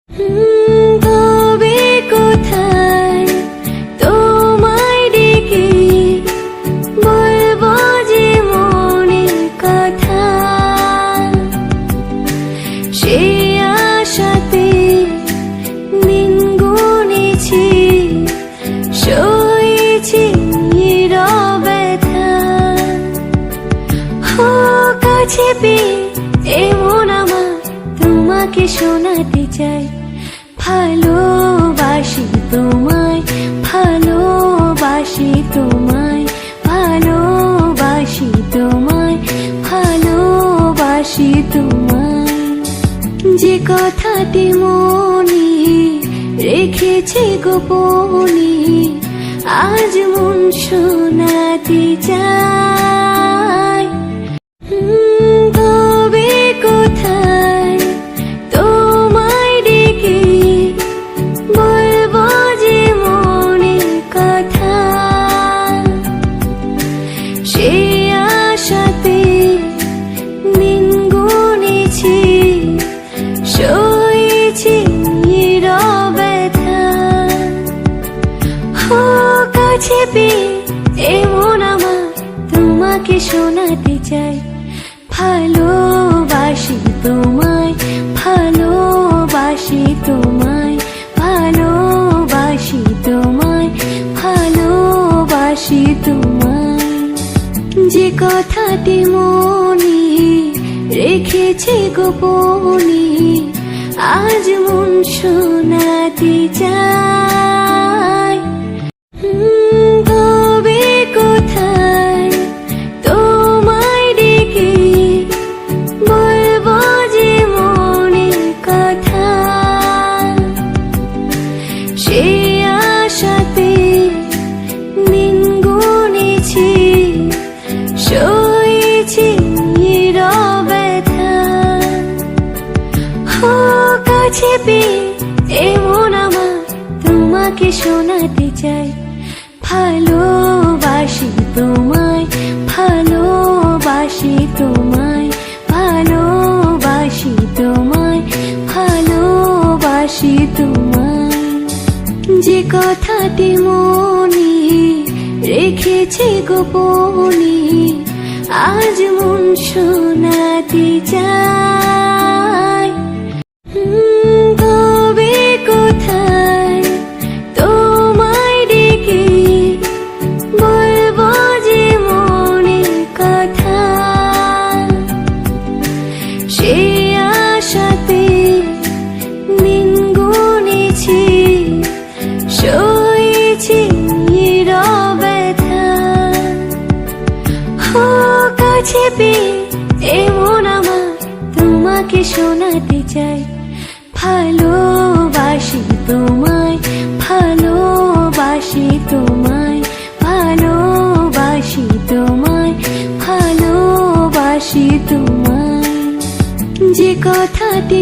তবে কোথায় তোমায় ডেকে বলবো যে মনের কথা, সে আশাতে দিন গুনেছি, সয়েছি নীরব ব্যথা। কাছে পেয়ে এমন আমার তোমাকে শোনাতে চাই, ভালোবাসি তোমায়, ভালোবাসি তোমায়, ভালোবাসি তোমায়, ভালোবাসি তোমায়। যে কথাটি মনে রেখেছি গোপনে, আজ মন শোনাতে চাই। তবে কোথায় তোমায় ডেকে বলবো যে মনের কথা, সে আশাতে দিন গুনেছি, সয়েছি নীরব ব্যথা। কাছে পেয়ে এমন আমার তোমাকে শোনাতে চাই, ভালোবাসি তোমায়, ভালোবাসি তোমায়, ভালোবাসি তোমায়, ভালোবাসি তোমায়। যে কথাটি মনে রেখেছি গোপনে, আজ মন শোনাতে চাই। তবে কোথায় তোমায় ডেকে বলবো যে মনের কথা, সে আশাতে দিন গুনেছি, সয়েছি নীরব ব্যথা। কাছে পেয়ে এমন আমার তোমাকে শোনাতে চাই, ভালোবাসি তোমায়, ভালোবাসি তোমায়, ভালোবাসি তোমায়, ভালোবাসি তোমায়। যে কথাটি মনে রেখেছি গোপনে, আজ মন শোনাতে চাই। তবে কোথায় তোমায় ডেকে বলবো যে মনের কথা, সে আশাতে দিন গুনেছি, সয়েছি নীরব ব্যথা। কাছে পেয়ে এমন আমার তোমাকে শোনাতে চাই, ভালোবাসি তোমায়, ভালোবাসি তোমায়, ভালোবাসি তোমায়, ভালোবাসি তোমায়। যে কথাটি